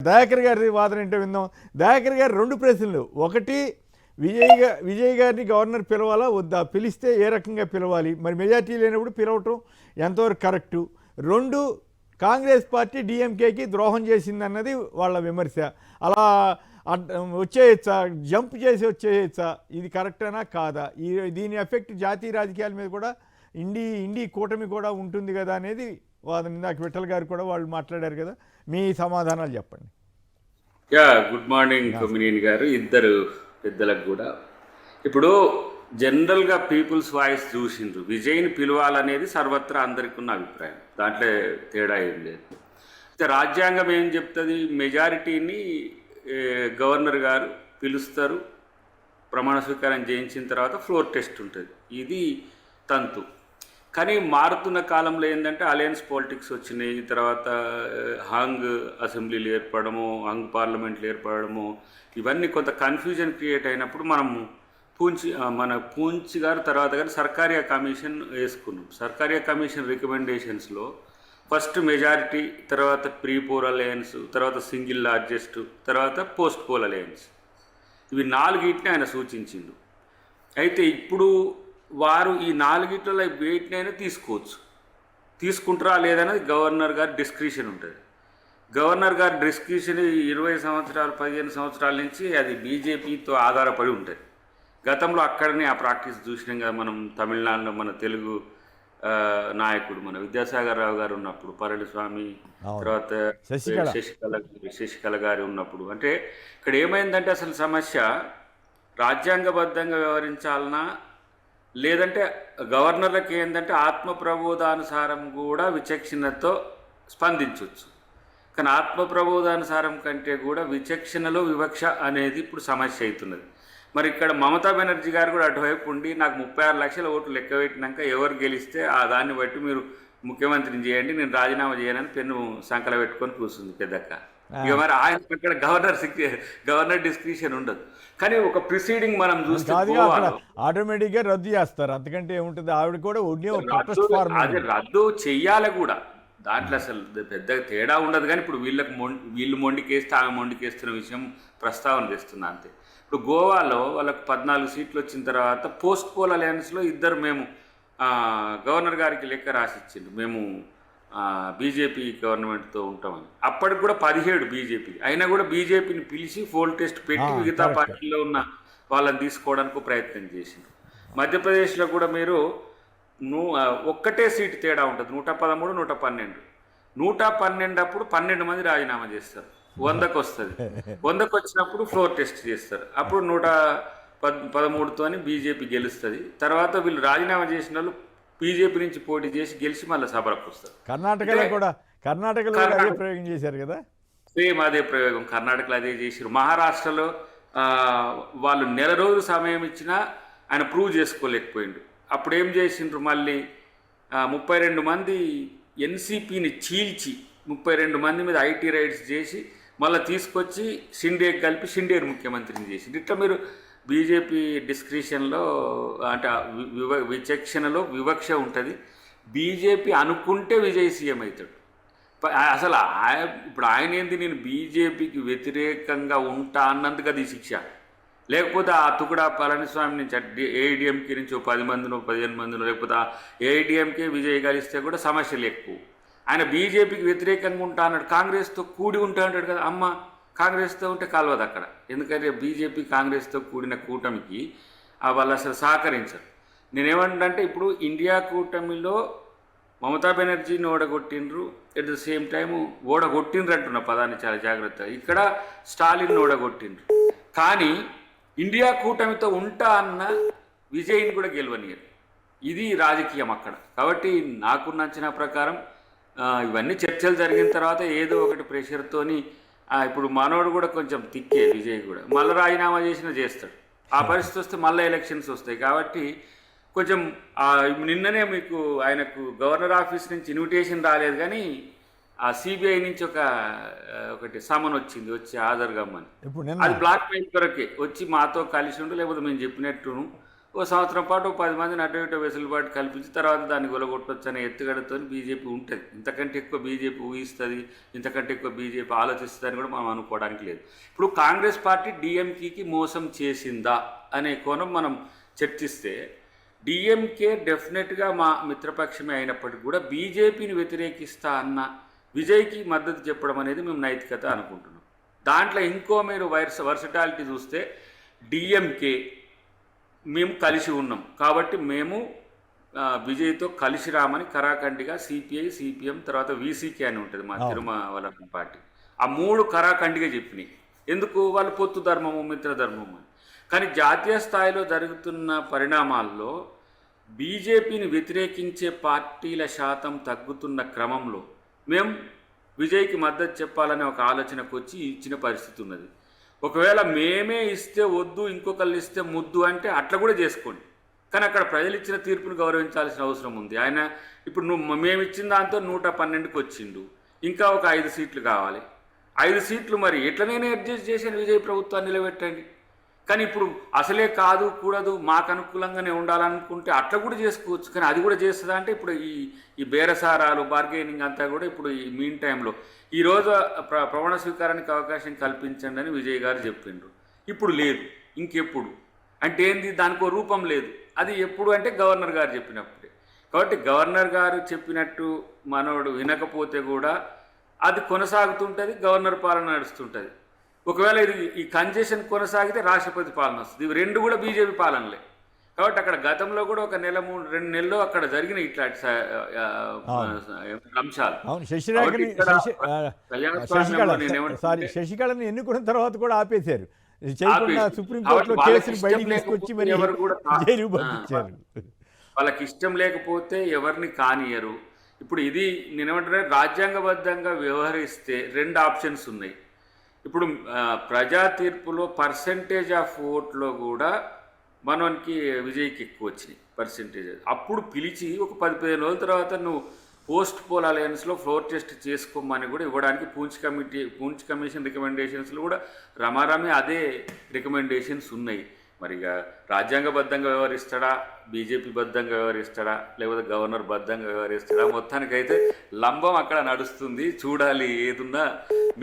దయాకర్ గారి వాదన ఏంటో విందాం. దయాకర్ గారు 2 ప్రశ్నలు. ఒకటి, విజయ్ గారిని గవర్నర్ పిలవాలా వద్దా, పిలిస్తే ఏ రకంగా పిలవాలి, మరి మెజార్టీ లేనప్పుడు పిలవటం ఎంతవరకు కరెక్టు. 2, కాంగ్రెస్ పార్టీ డిఎంకేకి ద్రోహం చేసిందన్నది వాళ్ళ విమర్శ. అలా వచ్చేయచ్చా, జంప్ చేసి వచ్చేయచ్చా, ఇది కరెక్టేనా కాదా, దీని ఎఫెక్ట్ జాతీయ రాజకీయాల మీద కూడా ఇండి కూటమి కూడా ఉంటుంది కదా అనేది వాదన. ఇందాక విఠల్ గారు కూడా వాళ్ళు మాట్లాడారు కదా, మీ సమాధానాలు చెప్పండి. గుడ్ మార్నింగ్ కొమినేని గారు, ఇద్దరు పెద్దలకు కూడా. ఇప్పుడు జనరల్గా పీపుల్స్ వాయిస్ చూసిండ్రు, విజయ్ని పిలవాలనేది సర్వత్రా అందరికీ ఉన్న అభిప్రాయం, దాంట్లో తేడా ఏం లేదు. అయితే రాజ్యాంగం ఏం చెప్తుంది, మెజారిటీని గవర్నర్ గారు పిలుస్తారు, ప్రమాణ స్వీకారం చేయించిన తర్వాత ఫ్లోర్ టెస్ట్ ఉంటుంది, ఇది తంతు. కానీ మారుతున్న కాలంలో ఏంటంటే అలయన్స్ పాలిటిక్స్ వచ్చినాయి, తర్వాత హంగ్ అసెంబ్లీలు ఏర్పడము, హంగ్ పార్లమెంట్లు ఏర్పడము, ఇవన్నీ కొంత కన్ఫ్యూజన్ క్రియేట్ అయినప్పుడు మనము పూంచ్ గారు తర్వాత గారు సర్కారియా కమిషన్ వేసుకున్నాం. సర్కారియా కమిషన్ రికమెండేషన్స్లో ఫస్ట్ మెజారిటీ, తర్వాత ప్రీ పోల్ అలయన్స్, తర్వాత సింగిల్ లార్జెస్ట్, తర్వాత పోస్ట్ పోల్ అలయన్స్, ఇవి 4 ఆయన సూచించిండు. అయితే ఇప్పుడు వారు ఈ 4 వేటినైనా తీసుకోవచ్చు, తీసుకుంటారా లేదనేది గవర్నర్ గారి డిస్క్రిషన్ ఉంటుంది. గవర్నర్ గారి డిస్క్రిషన్ 20 సంవత్సరాలు 15 సంవత్సరాల నుంచి అది బీజేపీతో ఆధారపడి ఉంటుంది. గతంలో అక్కడనే ఆ ప్రాక్టీస్ చూసినాం కదా మనం. తమిళనాడులో మన తెలుగు నాయకుడు మన విద్యాసాగర్ రావు గారు ఉన్నప్పుడు, పళనిస్వామి, తర్వాత శశికళ గారు ఉన్నప్పుడు. అంటే ఇక్కడ ఏమైందంటే అసలు సమస్య రాజ్యాంగబద్ధంగా వ్యవహరించాలన్నా లేదంటే గవర్నర్లకు ఏంటంటే ఆత్మప్రబోధానుసారం కూడా విచక్షణతో స్పందించవచ్చు. కానీ ఆత్మప్రబోధానుసారం కంటే కూడా విచక్షణలో వివక్ష అనేది ఇప్పుడు సమస్య అవుతున్నది. మరి ఇక్కడ మమతా బెనర్జీ గారు కూడా అటువైపు ఉండి నాకు 36 లక్షల ఓట్లు లెక్క పెట్టినాక ఎవరు గెలిస్తే ఆ దాన్ని బట్టి మీరు ముఖ్యమంత్రిని చేయండి, నేను రాజీనామా చేయనని పెన్ను సంకల పెట్టుకొని కూర్చుంది పెద్దక్క. ఇక మరి ఆయన ఇక్కడ గవర్నర్ డిస్క్రిషన్ ఉండదు. కానీ ఒక ప్రిసీడింగ్ మనం చూస్తే ఆటోమేటిక్గా రద్దు చేస్తారు, అంతకంటే ఏముంటుంది. ఆవిడ కూడా అది రద్దు చెయ్యాలి కూడా, దాంట్లో అసలు పెద్ద తేడా ఉండదు. కానీ ఇప్పుడు వీళ్ళు మొండికేస్తే ఆమె మొండికేస్తున్న విషయం ప్రస్తావన చేస్తున్నా అంతే. ఇప్పుడు గోవాలో వాళ్ళకు 14 సీట్లు వచ్చిన తర్వాత పోస్ట్ పోల్ అలయన్స్లో ఇద్దరు మేము గవర్నర్ గారికి లెక్క రాసిచ్చిండు, మేము బీజేపీ గవర్నమెంట్తో ఉంటామని. అప్పటికి కూడా 17 బీజేపీ అయినా కూడా బీజేపీని పిలిచి పోల్ టెస్ట్ పెట్టి మిగతా పార్టీలో ఉన్న వాళ్ళని తీసుకోవడానికి ప్రయత్నం చేసిండు. మధ్యప్రదేశ్లో కూడా మీరు ఒక్కటే సీటు తేడా ఉంటుంది, 113, 112. 112 అప్పుడు 12 మంది రాజీనామా చేస్తారు, 100కు వస్తుంది. 100కు వచ్చినప్పుడు ఫ్లోర్ టెస్ట్ చేస్తారు, అప్పుడు 113తోని బీజేపీ గెలుస్తుంది. తర్వాత వీళ్ళు రాజీనామా చేసిన వాళ్ళు బీజేపీ నుంచి పోటీ చేసి గెలిచి మళ్ళీ సభలకు వస్తారు. కర్ణాటకలో అదే ప్రయోగం చేశారు కదా, సేమ్ అదే ప్రయోగం కర్ణాటకలో అదే చేశారు. మహారాష్ట్రలో వాళ్ళు నెల రోజులు సమయం ఇచ్చినా ఆయన ప్రూవ్ చేసుకోలేకపోయిండు. అప్పుడు ఏం చేసిండ్రు, మళ్ళీ 32 మంది ఎన్సీపీని చీల్చి 32 మంది మీద ఐటీ రైడ్స్ చేసి మళ్ళీ తీసుకొచ్చి షిండేకి కలిపి షిండేని ముఖ్యమంత్రిని చేసింది. ఇట్లా మీరు బీజేపీ డిస్క్రిషన్లో అంటే విచక్షణలో వివక్ష ఉంటుంది. బీజేపీ అనుకుంటే విజయ్ సీఎం అవుతాడు. అసలు ఇప్పుడు ఆయన ఏంది, నేను బీజేపీకి వ్యతిరేకంగా ఉంటా అన్నందుకు అది శిక్ష. లేకపోతే ఆ తుకుడా పళనిస్వామి నుంచి ఏఐడిఎంకే నుంచి 10 మందినో 15 మందినో, లేకపోతే ఏఐడిఎంకే విజయ్ కలిస్తే కూడా సమస్యలు ఎక్కువ. ఆయన బీజేపీకి వ్యతిరేకంగా ఉంటా అన్నాడు, కాంగ్రెస్తో కూడి ఉంటా అంటాడు కదా. అమ్మ కాంగ్రెస్తో ఉంటే కలవదు అక్కడ, ఎందుకంటే బీజేపీ కాంగ్రెస్తో కూడిన కూటమికి వాళ్ళు అసలు సహకరించరు. నేనేమంటే ఇప్పుడు ఇండియా కూటమిలో మమతా బెనర్జీని ఓడగొట్టిండ్రు, ఎట్ ద సేమ్ టైము ఓడగొట్టిండ్రు అంటున్న పదాన్ని చాలా జాగ్రత్తగా. ఇక్కడ స్టాలిన్ ఓడగొట్టిండ్రు, కానీ ఇండియా కూటమితో ఉంటా అన్న విజయ్ని కూడా గెలవనియరు. ఇది రాజకీయం అక్కడ. కాబట్టి నాకు నచ్చిన ప్రకారం ఇవన్నీ చర్చలు జరిగిన తర్వాత ఏదో ఒకటి ప్రెషర్తోని ఇప్పుడు మనోడు కూడా కొంచెం తిక్కే, విజయ్ కూడా మళ్ళీ రాజీనామా చేసినా చేస్తాడు. ఆ పరిస్థితి వస్తే మళ్ళీ ఎలక్షన్స్ వస్తాయి. కాబట్టి కొంచెం నిన్ననే మీకు ఆయనకు గవర్నర్ ఆఫీస్ నుంచి ఇన్విటేషన్ రాలేదు, కానీ ఆ సిబిఐ నుంచి ఒకటి సమన్ వచ్చింది, వచ్చి హాజరు కమ్మని. అది బ్లాక్ మెయిల్ కొరకే వచ్చి మాతో కలిసి ఉండు, లేకపోతే మేము చెప్పినట్టును ఓ సంవత్సరం పాటు ఓ 10 మందిని అటు ఇటు వెసులుబాటు కల్పించి తర్వాత దాన్ని గొలగొట్టొచ్చు అనే ఎత్తుగడతో బీజేపీ ఉంటుంది. ఇంతకంటే ఎక్కువ బీజేపీ ఊహిస్తుంది, ఇంతకంటే ఎక్కువ బీజేపీ ఆలోచిస్తుంది అని కూడా మనం అనుకోవడానికి లేదు. ఇప్పుడు కాంగ్రెస్ పార్టీ డిఎంకేకి మోసం చేసిందా అనే కోణం మనం చర్చిస్తే, డిఎంకే డెఫినెట్గా మా మిత్రపక్షమే అయినప్పటికీ కూడా బీజేపీని వ్యతిరేకిస్తా అన్న విజయ్కి మద్దతు చెప్పడం అనేది మేము నైతికత అనుకుంటున్నాం. దాంట్లో ఇంకో మీరు వర్సటాలిటీ చూస్తే డిఎంకే మేము కలిసి ఉన్నాం కాబట్టి మేము విజయ్తో కలిసి రామని కరాఖండిగా సిపిఐ, సిపిఎం, తర్వాత వీసీకే అని ఉంటుంది మా తిరుమల పార్టీ, ఆ మూడు కరాఖండిగా చెప్పినాయి. ఎందుకు? వాళ్ళు పొత్తు ధర్మము, మిత్ర ధర్మము అని. కానీ జాతీయ స్థాయిలో జరుగుతున్న పరిణామాల్లో బీజేపీని వ్యతిరేకించే పార్టీల శాతం తగ్గుతున్న క్రమంలో మేము విజయ్కి మద్దతు చెప్పాలనే ఒక ఆలోచనకు వచ్చి ఇచ్చిన పరిస్థితి ఉన్నది. ఒకవేళ మేమే ఇస్తే వద్దు, ఇంకొకళ్ళు ఇస్తే ముద్దు అంటే అట్లా కూడా చేసుకోండి. కానీ అక్కడ ప్రజలు ఇచ్చిన తీర్పును గౌరవించాల్సిన అవసరం ఉంది. ఆయన ఇప్పుడు మేము ఇచ్చిన దాంతో 112కి వచ్చిండు, ఇంకా ఒక 5 సీట్లు కావాలి. 5 సీట్లు మరి ఎట్లనైనా అడ్జస్ట్ చేసిన విజయ్ ప్రభుత్వాన్ని నిలబెట్టండి. కానీ ఇప్పుడు అసలే కాదు కూడదు, మాకు అనుకూలంగానే ఉండాలనుకుంటే అట్లా కూడా చేసుకోవచ్చు. కానీ అది కూడా చేస్తుందా అంటే ఇప్పుడు ఈ బేరసారాలు, బార్గెనింగ్ అంతా కూడా ఇప్పుడు ఈ మీన్ టైంలో ఈరోజు ప్రమాణ స్వీకారానికి అవకాశం కల్పించండి అని విజయ్ గారు చెప్పిండ్రు. ఇప్పుడు లేదు, ఇంకెప్పుడు అంటే ఏంది? దానికో రూపం లేదు. అది ఎప్పుడు అంటే గవర్నర్ గారు చెప్పినప్పుడే. కాబట్టి గవర్నర్ గారు చెప్పినట్టు మనోడు వినకపోతే కూడా అది కొనసాగుతుంటుంది, గవర్నర్ పాలన నడుస్తుంటుంది. ఒకవేళ ఈ కంజెషన్ కొనసాగితే రాష్ట్రపతి పాలన వస్తుంది. ఇవి రెండు కూడా బీజేపీ పాలనలే. కాబట్టి అక్కడ గతంలో కూడా ఒక 2 నెలల్లో అక్కడ జరిగిన ఇట్లాంటి అంశాలు. శశికళని ఎన్నుకున్న తర్వాత కూడా ఆపేశారు, చేయకుండా సుప్రీంకోర్టులో కేసులు బయటికి తీసుకొచ్చి మరి జైలు పంపించారు. వాళ్ళకి ఇష్టం లేకపోతే ఎవరిని కానియరు. ఇప్పుడు ఇది నేనేమంటున్నా, రాజ్యాంగబద్ధంగా వ్యవహరిస్తే 2 ఆప్షన్స్ ఉన్నాయి. ఇప్పుడు ప్రజా తీర్పులో పర్సెంటేజ్ ఆఫ్ ఓట్లో కూడా మనకి విజయ్కి ఎక్కువ వచ్చినాయి పర్సెంటేజ్. అప్పుడు పిలిచి ఒక 10-15 రోజుల తర్వాత నువ్వు పోస్ట్ పోల్ అలయన్స్లో ఫ్లోర్ టెస్ట్ చేసుకోమని కూడా ఇవ్వడానికి పూంచ్ కమిషన్ రికమెండేషన్స్లో కూడా రమారమి అదే రికమెండేషన్స్ ఉన్నాయి. మరి ఇక రాజ్యాంగబద్ధంగా వ్యవహరిస్తాడా, బీజేపీ బద్ధంగా వ్యవహరిస్తాడా, లేకపోతే గవర్నర్ బద్ధంగా వ్యవహరిస్తాడా? మొత్తానికైతే లంబం అక్కడ నడుస్తుంది, చూడాలి ఏదున్నా.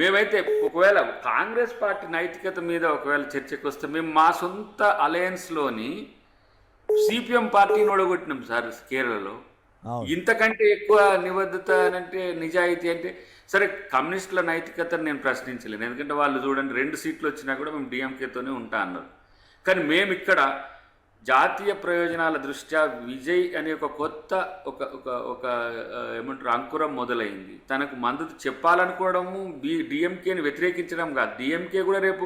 మేమైతే ఒకవేళ కాంగ్రెస్ పార్టీ నైతికత మీద ఒకవేళ చర్చకు వస్తే మేము మా సొంత అలయన్స్లోని సిపిఎం పార్టీని ఓడగొట్టినాం సార్ కేరళలో. ఇంతకంటే ఎక్కువ నిబద్ధత అంటే, నిజాయితీ అంటే, సరే కమ్యూనిస్టుల నైతికతను నేను ప్రశ్నించలేను, ఎందుకంటే వాళ్ళు చూడండి 2 సీట్లు వచ్చినా కూడా మేము డిఎంకేతోనే ఉంటా అన్నారు. కానీ మేము ఇక్కడ జాతీయ ప్రయోజనాల దృష్ట్యా విజయ్ అనే ఒక కొత్త ఒక ఏమంటారు అంకురం మొదలైంది. తనకు మద్దతు చెప్పాలనుకోవడము, డిఎంకేని వ్యతిరేకించడం కాదు. డిఎంకే కూడా రేపు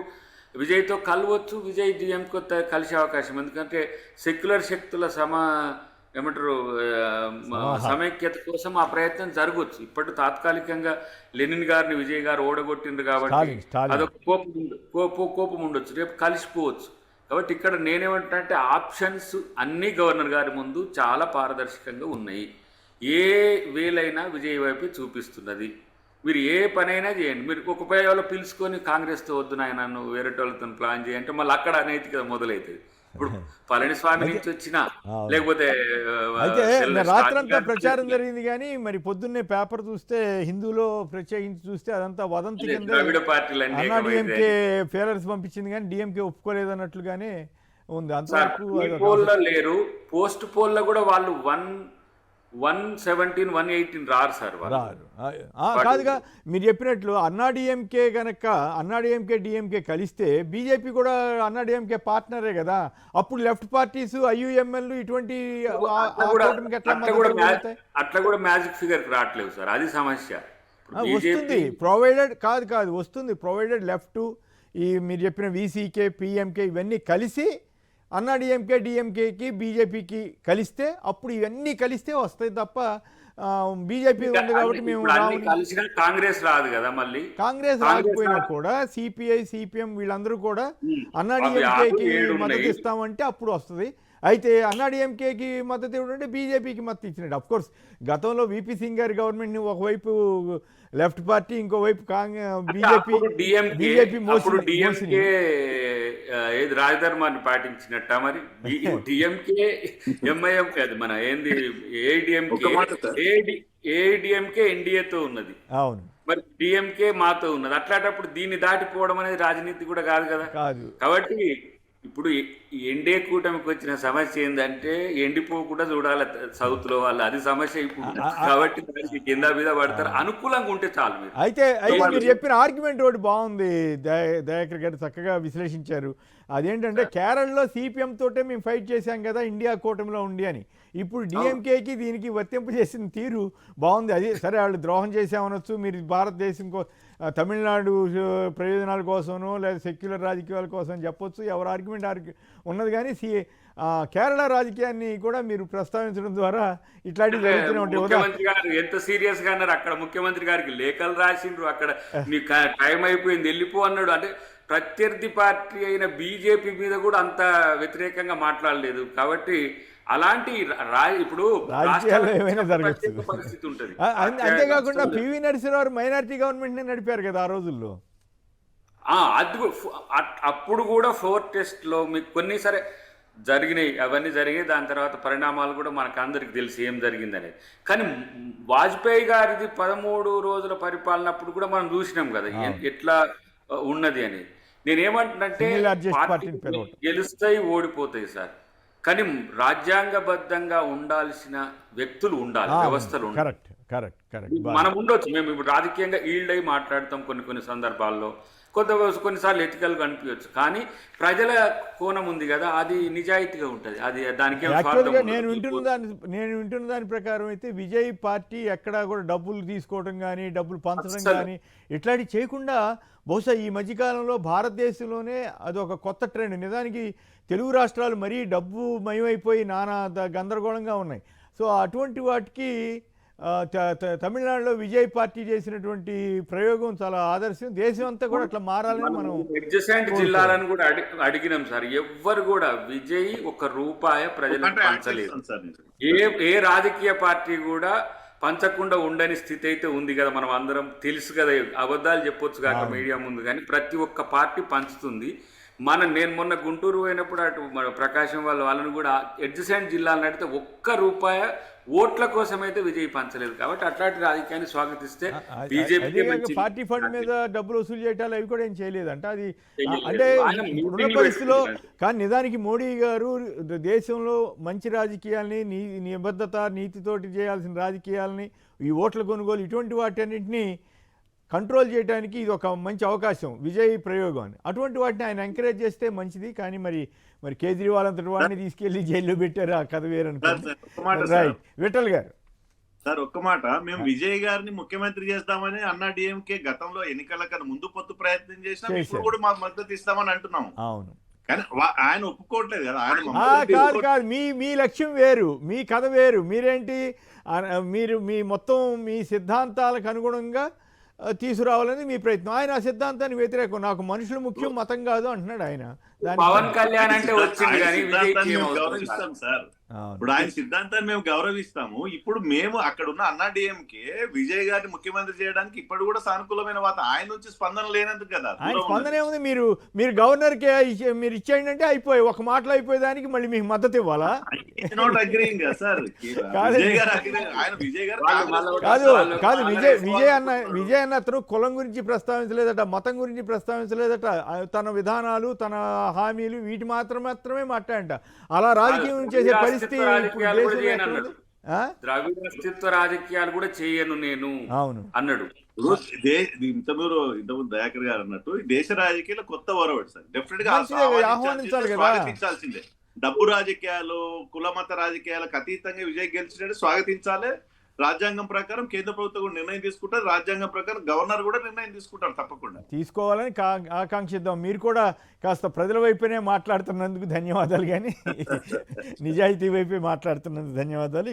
విజయ్తో కలవచ్చు, విజయ్ డిఎంకేతో కలిసే అవకాశం. ఎందుకంటే సెక్యులర్ శక్తుల ఏమంటారు సమైక్యత కోసం ఆ ప్రయత్నం జరగవచ్చు. ఇప్పటి తాత్కాలికంగా లెనిన్ గారిని విజయ్ గారు ఓడగొట్టిండ్రు కాబట్టి అదొక కోపం ఉండొచ్చు, రేపు కలిసిపోవచ్చు. కాబట్టి ఇక్కడ నేనేమంటున్నానంటే ఆప్షన్స్ అన్నీ గవర్నర్ గారి ముందు చాలా పారదర్శకంగా ఉన్నాయి. ఏ వేలైనా విజయ్ వైపు చూపిస్తున్నది. మీరు ఏ పనైనా చేయండి. మీరు ఒక పేరు పిలుచుకొని కాంగ్రెస్తో వద్దు నాయన నువ్వు వేరేటోళ్ళతో ప్లాన్ చేయంటే మళ్ళీ అక్కడ అనైతికత మొదలవుతుంది. ఇప్పుడు పళనిస్వామి నుంచి వచ్చినా లేకపోతే అయితే రాత్రంతా ప్రచారం జరిగింది. కానీ మరి పొద్దున్నే పేపర్ చూస్తే, హిందూలో ప్రత్యేకించి చూస్తే అదంతా వదంతి కింద డిఎంకే ఫేరర్స్ పంపించింది కానీ డిఎంకే ఒప్పుకోలేదు అన్నట్లుగానే ఉంది. అంతవరకు లేరు. పోస్ట్ పోల్లో కూడా వాళ్ళు 117, 118 రారు సార్, రారు. కాదుగా మీరు చెప్పినట్లు అన్నాడీఎంకే కనుక అన్నాడీఎంకే డిఎంకే కలిస్తే బీజేపీ కూడా అన్నాడీఎంకే పార్ట్నరే కదా. అప్పుడు లెఫ్ట్ పార్టీస్, ఐయుఎంఎల్ ఇటువంటి అట్లా కూడా మ్యాజిక్ ఫిగర్ రావట్లేదు సార్, అది సమస్య. వస్తుంది ప్రొవైడెడ్ కాదు వస్తుంది ప్రొవైడెడ్ లెఫ్ట్, ఈ మీరు చెప్పిన వీసీకే, పిఎంకే ఇవన్నీ కలిసి అన్నాడీఎంకే డిఎంకేకి బీజేపీకి కలిస్తే అప్పుడు ఇవన్నీ కలిస్తే వస్తాయి తప్ప బీజేపీ ఉంది కాబట్టి మేము కాంగ్రెస్ రాదు కదా. మళ్ళీ కాంగ్రెస్ రాకపోయినా కూడా సిపిఐ, సిపిఎం వీళ్ళందరూ కూడా అన్నాడీఎంకేకి మద్దతు ఇస్తామంటే అప్పుడు వస్తుంది. అయితే అన్నాడీఎంకేకి మద్దతు ఇవ్వడంటే బీజేపీకి మద్దతు ఇచ్చినట్టు. అఫ్కోర్స్ గతంలో విపి సింగ్ గారి గవర్నమెంట్ని ఒకవైపు లెఫ్ట్ పార్టీ, ఇంకోవైపు బీజేపీ ఏది రాజధర్మాన్ని పాటించినట్ట మరి డిఎంకే ఎంఐఎం కాదు మన ఏంది ఏడిఎంకే ఎన్డీఏతో ఉన్నది, అవును మరి డిఎంకే మాతో ఉన్నది. అట్లాంటప్పుడు దీన్ని దాటిపోవడం అనేది రాజనీతి కూడా కాదు కదా. కాదు. కాబట్టి ఇప్పుడు ఎన్డీఏ కూటమికి వచ్చిన సమస్య ఏంటంటే ఎండిపోకుండా చూడాలి సౌత్ లో వాళ్ళు, అది సమస్య ఇప్పుడు. కాబట్టి దానికి కింద మీద పడతారు, అనుకూలంగా ఉంటే చాలు. మీరు అయితే మీరు చెప్పిన ఆర్గ్యుమెంట్ ఒకటి బాగుంది, దయాకర్ గారు చక్కగా విశ్లేషించారు. అదేంటంటే కేరళలో సిపిఎం తోటే మేము ఫైట్ చేశాం కదా ఇండియా కూటమిలో ఉండి అని. ఇప్పుడు డిఎంకేకి దీనికి వర్తింపు చేసిన తీరు బాగుంది. అది సరే, వాళ్ళు ద్రోహం చేసామనొచ్చు, మీరు భారతదేశం తమిళనాడు ప్రయోజనాల కోసమో లేదా సెక్యులర్ రాజకీయాల కోసం చెప్పొచ్చు, ఎవరు ఆర్గ్యుమెంట్ ఉన్నది. కానీ కేరళ రాజకీయాన్ని కూడా మీరు ప్రస్తావించడం ద్వారా ఇట్లాంటివి జరుగుతూనే ఉంటాయి. ముఖ్యమంత్రి గారు ఎంత సీరియస్ గా అన్నారు, అక్కడ ముఖ్యమంత్రి గారికి లేఖలు రాసిండ్రు, అక్కడ మీకు టైం అయిపోయింది వెళ్ళిపో అన్నాడు. అంటే ప్రత్యర్థి పార్టీ అయిన బీజేపీ మీద కూడా అంత వ్యతిరేకంగా మాట్లాడలేదు. కాబట్టి అలాంటి ఇప్పుడు పరిస్థితి ఉంటుంది. అంతేకాకుండా పివి నరసింహారావు మైనారిటీ గవర్నమెంట్ నడిపారు కదా ఆ రోజుల్లో. అది అప్పుడు కూడా 4 టెస్ట్ లో మీకు కొన్ని సరే జరిగినాయి, అవన్నీ జరిగాయి. దాని తర్వాత పరిణామాలు కూడా మనకు అందరికి తెలిసి ఏం జరిగిందనేది. కానీ వాజ్పేయి గారిది 13 రోజుల పరిపాలన అప్పుడు కూడా మనం చూసినాం కదా ఎట్లా ఉన్నది అనేది. నేనేమంటున్నంటే గెలుస్తాయి ఓడిపోతాయి సార్, కానీ రాజ్యాంగబద్ధంగా ఉండాల్సిన వ్యక్తులు ఉండాలి, వ్యవస్థలు ఉండాలి. మనం ఉండొచ్చు, మేము ఇప్పుడు రాజకీయంగా ఈల్డ్ అయి మాట్లాడతాం కొన్ని సందర్భాల్లో, కొన్నిసార్లు ఎథికల్గా అనిపించవచ్చు, కానీ ప్రజల కోణం ఉంది కదా, అది నిజాయితీగా ఉంటుంది. అది దానికి నేను వింటున్న దాని ప్రకారం అయితే విజయ్ పార్టీ ఎక్కడా కూడా డబ్బులు తీసుకోవడం కానీ డబ్బులు పంచడం కానీ ఇట్లాంటివి చేయకుండా, బహుశా ఈ మధ్యకాలంలో భారతదేశంలోనే అదొక కొత్త ట్రెండ్. నిజానికి తెలుగు రాష్ట్రాలు మరీ డబ్బు మయమైపోయి నానా గందరగోళంగా ఉన్నాయి. సో అటువంటి వాటికి తమిళనాడులో విజయ్ పార్టీ చేసినటువంటి ప్రయోగం చాలా ఆదర్శం. దేశం అంతా కూడా అట్లా మారాలని మనం అడ్జసెంట్ జిల్లాలను కూడా అడిగినాం సార్. ఎవ్వరు కూడా విజయ్ ₹1 ప్రజలకు పంచలేదు. ఏ రాజకీయ పార్టీ కూడా పంచకుండా ఉండని స్థితి అయితే ఉంది కదా, మనం అందరం తెలుసు కదా. అబద్ధాలు చెప్పొచ్చు కాక మీడియా ముందు, కానీ ప్రతి ఒక్క పార్టీ పంచుతుంది. నేను మొన్న గుంటూరు పోయినప్పుడు అటు మన ప్రకాశం వాళ్ళని కూడా అడ్జసెంట్ జిల్లాలను అడిగితే ₹1 ఓట్ల కోసం అయితే విజయ్ పంచలేదు. కాబట్టి అట్లాంటి రాజకీయాన్ని స్వాగతిస్తే బీజేపీ పార్టీ ఫండ్ మీద డబ్బులు వసూలు చేయటాలు అవి కూడా ఏం చేయలేదంట. అది అంటే ఉన్న పరిస్థితిలో. కానీ నిజానికి మోడీ గారు దేశంలో మంచి రాజకీయాల్ని, నిబద్ధత నీతితోటి చేయాల్సిన రాజకీయాలని, ఈ ఓట్ల కొనుగోలు ఇటువంటి వాటన్నింటినీ కంట్రోల్ చేయడానికి ఇది ఒక మంచి అవకాశం విజయ్ ప్రయోగం అని. అటువంటి వాటిని ఆయన ఎంకరేజ్ చేస్తే మంచిది. కానీ మరి కేజ్రీవాల్ అంతటి వాడిని తీసుకెళ్లి జైల్లో పెట్టారు, ఆ కథ వేరనుకోండి. రైట్, విఠల్ గారు సార్ ఒక్క మాట, మేము విజయ్ గారిని ముఖ్యమంత్రి చేస్తామని అన్నా డిఎంకే గతంలో ఎన్నికల కన్నా ముందు పొత్తు ప్రయత్నం చేసినా ఇప్పుడు కూడా మాకు మద్దతు ఇస్తామని అంటున్నాము. అవును, కానీ ఆయన ఒప్పుకోవట్లేదు కదా. కాదు మీ లక్ష్యం వేరు, మీ కథ వేరు. మీరేంటి, మీరు మీ సిద్ధాంతాలకు అనుగుణంగా తీసుకురావాలని మీ ప్రయత్నం. ఆయన ఆ సిద్ధాంతానికి వ్యతిరేకం, నాకు మనుషులు ముఖ్యం మతం కాదు అంటున్నాడు ఆయన. పవన్ కళ్యాణ్ అంటే గౌరవిస్తాం సార్, ఇప్పుడు ఆయన సిద్ధాంతాన్ని మేము గౌరవిస్తాము. ఇప్పుడు మేము అక్కడ ఉన్న అన్నా డిఎంకే విజయ్ గారిని ముఖ్యమంత్రి చేయడానికి ఇప్పుడు కూడా సానుకూలమైన ఆయన నుంచి స్పందన లేనందుకు కదా. ఆయన స్పందన ఏముంది, మీరు గవర్నర్ కి మీరు ఇచ్చేయండి అంటే అయిపోయి ఒక మాటలో అయిపోయేదానికి మళ్ళీ మీకు మద్దతు ఇవ్వాలా? కాదు విజయ్ అన్న అతను కులం గురించి ప్రస్తావించలేదట, మతం గురించి ప్రస్తావించలేదట, తన విధానాలు తన హామీలు వీటి మాత్రమే మాట్లాడంట. అలా రాజకీయం చేసే పరిస్థితి ద్రవిడ అస్తిత్వ రాజకీయాలు కూడా చేయను నేను అన్నాడు. ఇంతకుముందు దయాకర్ గారు అన్నట్టు దేశ రాజకీయాలు కొత్త వరవడు సార్, డెఫినెట్ గా స్వాగతించాల్సిందే. డబ్బు రాజకీయాలు, కులమత రాజకీయాలకు అతీతంగా విజయ్ గెలిచినట్టు స్వాగతించాలి. రాజ్యాంగం ప్రకారం కేంద్ర ప్రభుత్వం కూడా నిర్ణయం తీసుకుంటారు, రాజ్యాంగం ప్రకారం గవర్నర్ కూడా నిర్ణయం తీసుకుంటారు, తప్పకుండా తీసుకోవాలని ఆకాంక్షిద్దాం. మీరు కూడా కాస్త ప్రజల వైపునే మాట్లాడుతున్నందుకు ధన్యవాదాలు, కానీ నిజాయితీ వైపే మాట్లాడుతున్నందుకు ధన్యవాదాలు.